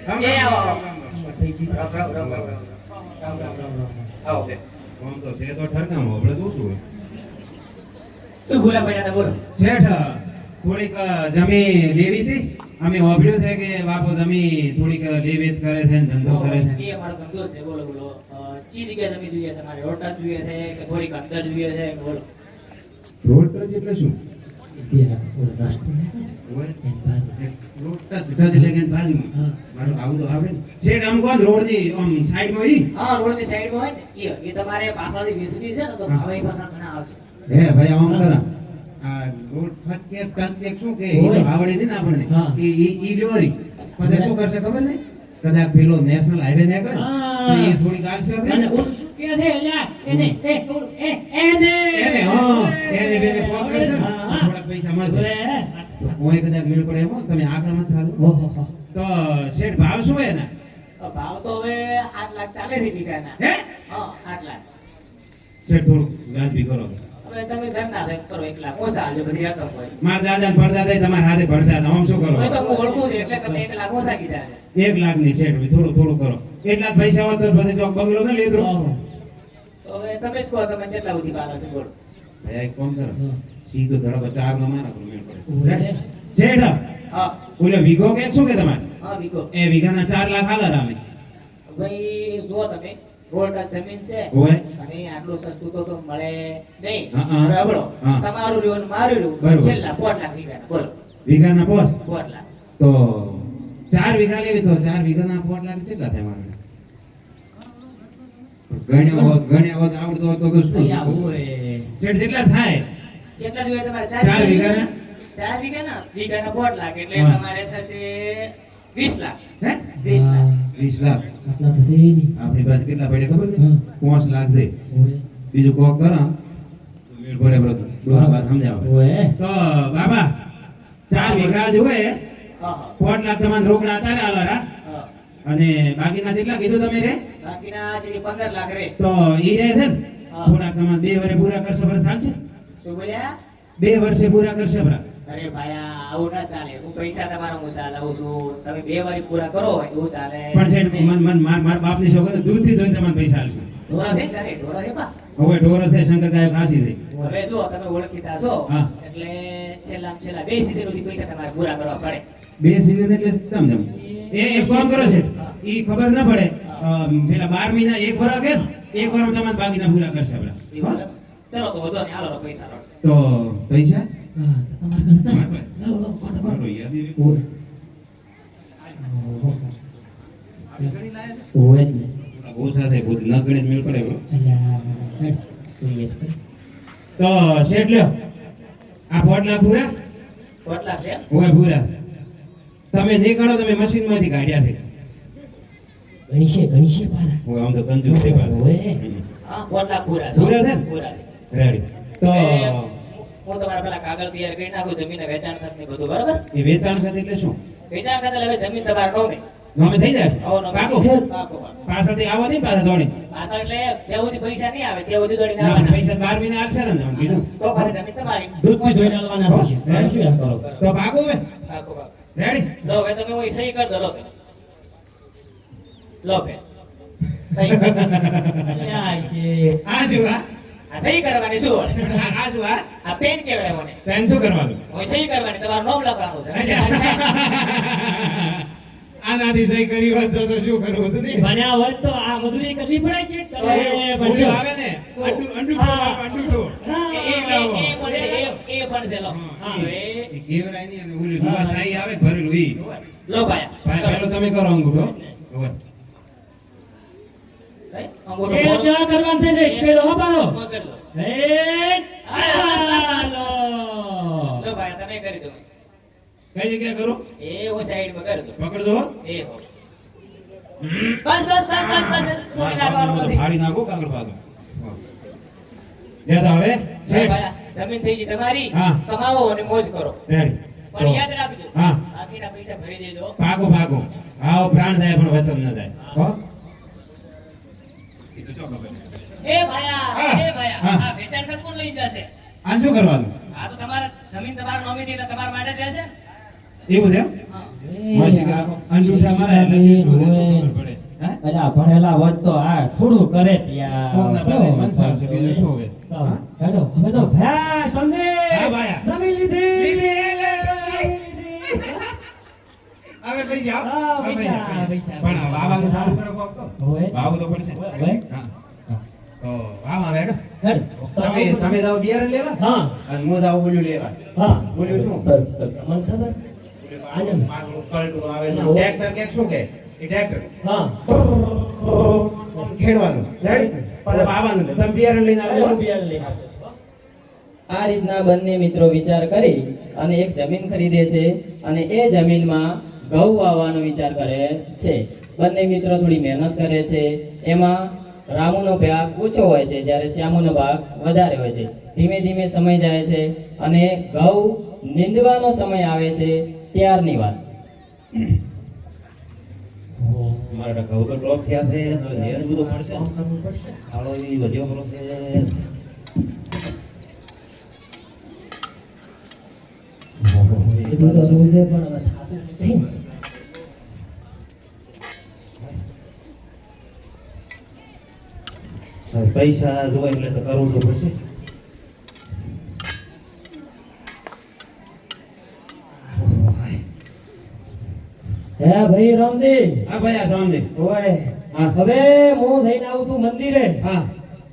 એ આવો થઈ ગઈ. રામ રામ રામ રામ આવો બે આમ તો છે તો ઠરકામ આપણે તો શું શું ભૂલા પડ્યા હતા બોલો શેઠ થોડીક જમીન લેવી હતી અમે હોભળ્યું છે કે બાપુ જમીન થોડીક લે વેચ કરે છે ને ધંધો કરે છે એ અમારો ધંધો છે બોલો બોલો ચી જગ્યાએ તમે જોઈએ તમારે રોટા જોઈએ છે કે થોડીક અંદર જોઈએ છે કે બોલો રોડ તો એટલે શું પેલા ઓલો રસ્તો હોય એમ બાજુ. રોડ તો જુદા જ લેકે બાજુમાં હા. મારું આવું તો આવડે ને શેઠ આમ કોણ રોડ ની આમ સાઈડ માં ઈ હા રોડની સાઈડમાં હોય ને એ તમારે પાછળથી વીસની છે ને તો ભાવે પાછા ઘણા આવશે હે ભાઈ આમ કરા આ રોડ ફચ કે ટચ કે શું કે ઈ તો આવડે છે ને આપણને હા. ઈ લોરી પછી શું કરશે ખબર ને કદાચ પેલો નેશનલ હાઈવે ને કરે તો એ થોડી ગાલશે અને આપણે ઓલું શું કહે છે એલા એને ઓલું એને એને હા એને બેને કોક કરશે ને હા, હા. થોડાક પૈસા મળશે ઓએ. કોઈ કદાચ મેળ પડે એમ હો, તમે આગ્રામાં થાજો ઓહો. તો શેઠ ભાવ શું એના ભાવ તો હવે 8 લાખ ચાલે છે વીઘાના હે હા 8 લાખ શેઠ થોડું વ્યાજબી કરો હવે તમે ઘરના છે કરો 1 લાખ ઓછા આલજો બધી રકમ હોય મારા દાદા ને પરદાદા તમારા હાથે ભરતા હતા આમ શું કરો હવે તો હું ઓળખું છું એટલે તમે 1 લાખ ઓછા કીધા છે 1 લાખ ની શેઠ થોડું થોડું કરો એટલા જ પૈસા હોત તો પછી જો બંગલો ને લીધો ઓહો. તો હવે તમે જ કહો તમે કેટલા સુધી પાલો છે બોલો ભાઈ એક કામ કરો હા. સીધો ધડકો 4 નો મારા પર મેળ પડે ઓએ. શેઠ હા ઓલે વીઘો કે શું કે તમારે હા વીઘો એ વીઘાના 4 લાખ હાલા રામે ભાઈ જો તમે રોડ જમીન છે હોય અને આટલું સસ્તું તો મળે નહીં હા, હા. હવે બોલો હા. તમારું રહ્યું ને મારું રહ્યું બરોબર. છેલ્લા 4 લાખ વીઘાના બોલો વીઘાના પોસ 4 લાખ તો 4 વીઘા લેવી તો 4 વીઘાના 4 લાખ કેટલા થાય મારે ગણ્યા હોત આવડતો હોત તો શું અહીંયા ઓએ. શેઠ કેટલા થાય કેટલા જોઈએ તમારે 4 વીઘાના 4 વીઘાના વીઘાના 4 લાખ એટલે હા. તમારે થશે 20 લાખ હે 20 લાખ 20 લાખ આટલા તો છે નહીં. આપણી પાસે કેટલા પડે ખબર છે હા. 5 લાખ દે ઓએ. બીજું કોક કરો તો મેળ પડે બધું ડોહા વાત સમજાવો ઓએ. તો બાબા 4 વીઘા જોવે હા 4 લાખ તમારે રોકડા અતારે આલારા હા અને બાકીના કેટલા કીધું તમે રે બાકીના છે 15 લાખ રે તો ઈ રહે છે ને હા. થોડાક તમારે 2 વર્ષે પૂરા કરશે બરાબર ચાલશે શું બોલ્યા 2 વર્ષે પૂરા કરશે બરાબર અરે ભાઈ આવું ના ચાલે હું પૈસા તમારા મુસા લાવું છું તમે 2 વારી પૂરા કરો એવું ચાલે પણ શેઠ મારા બાપની છોકરી દૂધથી ધોઈને તમારે પૈસા આલશું ઢોરા છે ઘરે ઢોરા છે બા હવે ઢોરો છે શંકર ગાય ખાસી થઈ હવે જો તમે ઓળખીતા છો હા. એટલે છેલ્લા 2 સીઝન સુધી પૈસા તમારે પૂરા કરવા પડે 2 સીઝન એટલે સમજમ એક કામ કરો છે ઈ ખબર ના પડે પેલા 12 મહિના એક વરસ કે એક વરસ તમારે બાકીના પૂરા કરશે એવું આપડા છે? ચલો તો વધો ને હાલો પૈસા લો તો પૈસા હા, તમારે ઘરે હતા? મારા પાસે. લાવો, લાવો, કાઢો, કાઢો. યાદી ઓએ. ઓએ જ ને. ઓછા થાય બધું ન ગણે મેળ પડે બરો અલ્યા, હેડ. જોઈએ જ ખરી. તો શેઠ લ્યો આ 4 લાખ પૂરા 4 લાખ છે હોય પૂરા તમે નહીં ગણો તમે મશીન માંથી કાઢ્યા છે ગણીશે પારા. હું આમ તો કંજૂસ છે પાછો. ઓએ. હા 4 લાખ પૂરા પૂરા છે ને? પૂરા છે. રેડી તો હું તમારા પેલા કાગળ તૈયાર કરી નાખું જમીન વેચાણ ખત ને બધું બરાબર એ વેચાણ ખાતે એટલે શું વેચાણ ખત એટલે હવે જમીન તમારે નોમે નોમે થઈ જાય છે આવો નોમે પાકો પાકો પાછળથી આવો નહીં પાછા દોડી પાછળ એટલે જ્યાં સુધી પૈસા નહીં આવે ત્યાં સુધી દોડીને ના, આવવાના પૈસા 12 મહિના આવશે ને આમ કીધું તો પાછી જમીન તમારી દૂધથી ધોઈને આલવાના થશે. હે? શું એમ કરો? તો પાકો હવે પાકો પાકો રેડી લો હવે તમે કોઈ સહી કર દો લો પેલા. લો પેલા. સહી કર. અલ્યા, છે. આ શું આ આ સહી કરવાની શું હોય? આ શું આ આ પેન કહેવાય મને પેન શું કરવાનું કોઈ સહી કરવાની તમારું નામ લખવાનું છે આનાથી સહી કરી હોત તો શું કરવું હતું નહીં ભણ્યા હોત તો આ મજૂરી કરવી પડે છે. તમે ઓલું ભણશો. આવે ને અંડુઠો હા. અંડુઠો એ પણ છે લો હા, હવે એ કેવરાય નહીં અને ઓલી દુવા સાઈ આવે કે ભરેલું ઈ લો ભાઈ ભાઈ પેલો તમે કરો અંગૂઠો હવે અંગૂઠો એ મોરો. જા કરવાનું છે. પેલો હો પાડો. પકડ લો. એ હાલો. હાલો. લો ભાઈ તમે કરી દો કઈ જગ્યાએ કરો એ હું સાઈડ માં કરી દો પકડજો એ હો બસ બસ બસ બસ બસ કોઈ નાખવાનું નથી ફાડી નાખો કાગળ પાછો યાદ આવે શેઠ ભાઈ, જમીન થઈ ગઈ તમારી હા. કમાવો અને મોજ કરો રેડી પણ યાદ રાખજો હા. બાકીના પૈસા ભરી દેજો ભાગો ભાગો આવો પ્રાણ જાય પણ વચન ન જાય હો એ તો ચોક્કસ એ ભાયા હા. એ ભાયા હા. આ વેચાણ ખર્ચ કોણ લઈ જશે આ શું કરવાનું આ તો તમારા જમીન તમારા નોમી એટલે તમારા માટે જ રહેશે એવું છે એમ? હા માસી કે અંજૂઠા મારા એટલે શું છે, શું ખબર પડે હા અલા ભણેલા હોત તો આ થોડું કરે કોકના બધાય મનસાવ છે, બીજું શું હોય? હા? હેડો હવે તો ભા સમજે હા, ભાયા. નવી લીધી હવે પૈસા હા, હવે પૈસા, પૈસા. પણ વાવાનું સારું કરો કોક તો હોય. વાવું તો પડશે હોય. હા તો વાવા બેઠો હેડ. તમે જાઓ બિયારણ લેવા હા અને હું જાઉં બોલ્યું લેવા હા બોલ્યું શું મને ખબર આનંદ. પાછું કલટું આવે છે. ટ્રેક્ટર કે શું કે એ ટ્રેક્ટર હા ખેડવાનું રેડી પાછા વાવાનું છે. તમે બિયારણ લઈને આવજો આ રીતના બંને મિત્રો વિચાર કરી અને એક જમીન ખરીદે છે અને એ જમીનમાં ઘઉં વાવવાનો વિચાર કરે છે. બંને મિત્રો થોડી મહેનત કરે છે. એમાં રામુનો ભાગ ઓછો હોય છે જ્યારે શ્યામુનો ભાગ વધારે હોય છે. ધીમે ધીમે સમય જાય છે અને ઘઉં નીંદવાનો સમય આવે છે ત્યારની વાત. મારા ઘઉં તો ડ્રોપ થયા છે તો નેર બધું પડશે આળો ઈ વધ્યો કરો છે બધું તો રોજે પણ હવે થાતું નથી ને. હવે પૈસા જોવા એટલે તો કરવું તો પડશે હે ભાઈ રામજી હા ભાઈ આ સામને ઓય હા. હવે હું થઈને આવું છું મંદિરે હા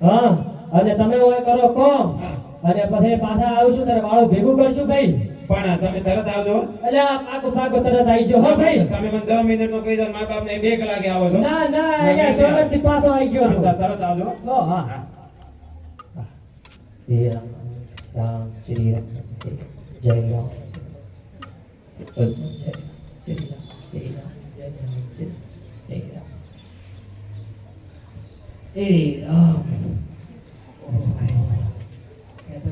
હા અને તમે ઓય કરો કોમ હા. અને પછી પાછા આવશું ત્યારે વાળું ભેગું કરશું ભાઈ પણ તમે તરત આવજો એટલે આ પાકો પાકો તરત આવી જાઓ હો ભાઈ. તમે મને 10 મિનિટનો કહી દો મા બાપને 2 કલાકે આવો છો ના ના અહીંયા સોલરથી પાછો આવી ગયો છું. તરત આવજો ઓ હા શ્રી રામ રામ શ્રી રામ જય રામ શ્રી રામ શ્રી રામ જય રામ જય રામ એ રામ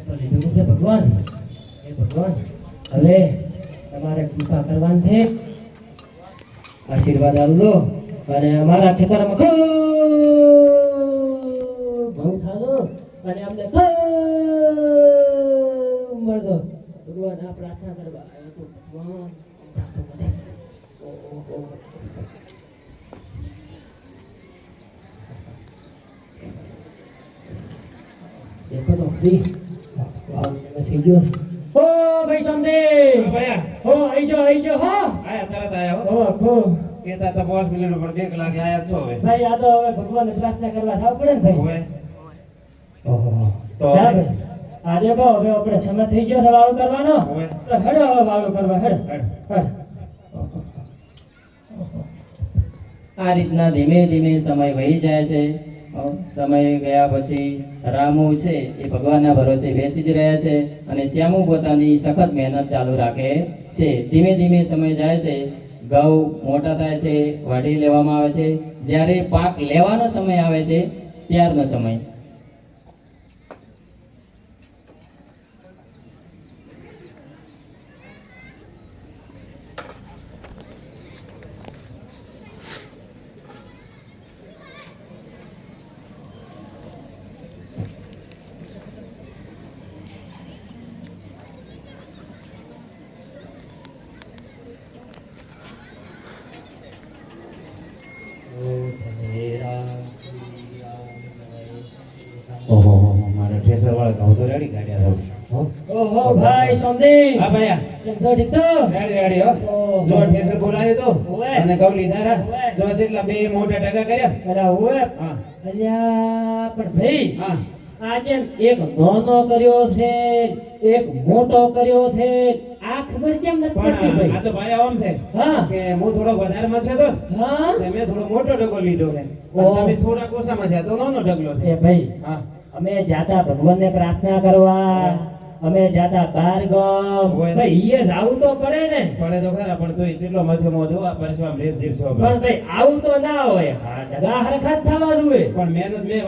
તો લીધું છે ભગવાન એ ભગવાન હવે તમારે કૃપા કરવાની છે આશીર્વાદ આપજો અને અમારા ખેતરમાં ખૂબ ઘઉં થાજો અને અમને ખૂબ મળજો ભગવાન આ પ્રાર્થના કરવા આવ્યો તો ભગવાન થાતો મને. ઓહો. દેખો તો ખરી. વાવ, થઈ ગયો. ઓ ભાઈ સમજે ભાઈ હો આઈ જાઓ હો આયા તરત આયા હો હો ખૂબ કેતા તો 5 મિનિટ ઉપર 2 કલાકે આયા છો હવે ભાઈ આ તો હવે ભગવાનને પ્રાર્થના કરવા થાવ પડે ને ભાઈ. હોય ઓહો તો હા ભાઈ આજે કહો હવે આપણે સમય થઈ ગયો છે વાળું કરવાનો હોય. તો હેડો હવે વાળું કરવા હેડ હેડ. હેડ. આ રીતના ધીમે ધીમે સમય વહી જાય છે. સમય ગયા પછી રામુ છે એ ભગવાનના ભરોસે બેસી જ રહ્યા છે અને શ્યામુ પોતાની સખત મહેનત ચાલુ રાખે છે. ધીમે ધીમે સમય જાય છે. ઘઉં મોટા થાય છે, વાઢી લેવામાં આવે છે. જ્યારે પાક લેવાનો સમય આવે છે ત્યારનો સમય. ઓહો મારા ઠેસર વાળા ઘઉં તો રેડી કાઢ્યા હો ઓહો ભાઈ સમજી હા ભાઈ કેમ છો ઠીક છો રેડી રેડી હો ઓહો. જો ઠેસર બોલાવ્યો તો ઓવે. અને કવ લીધા રા ઓવે. જો જેટલા બે મોટા ટકા કર્યા અરે ઓએ હા અલ્યા પણ ભાઈ હા આજે એક નાનો કર્યો છે એક મોટો કર્યો છે આ ખબર કેમ નથી પડતી પણ આ ભાઈ તો ભાઈ આમ છે હા કે હું થોડો વધારે માં છે તો હા મેં થોડો મોટો ડગો લીધો છે ઓહ. અને તમે થોડા કોસામાં છે તો નાનો ડગલો એ છે ભાઈ હા અમે જાતા ભગવાનને પ્રાર્થના કરવા અમે જાતા બાર ગામ હોય. ભાઈ ઈએ જાવું તો પડે ને પડે તો ખરા પણ તોય કેટલો મથે મોઢો આ પરસવામ રેત જીવ છો પણ ભાઈ આવું તો ના હોય હા ડગા હરખા જ થવા જોઈએ પણ મહેનત મેં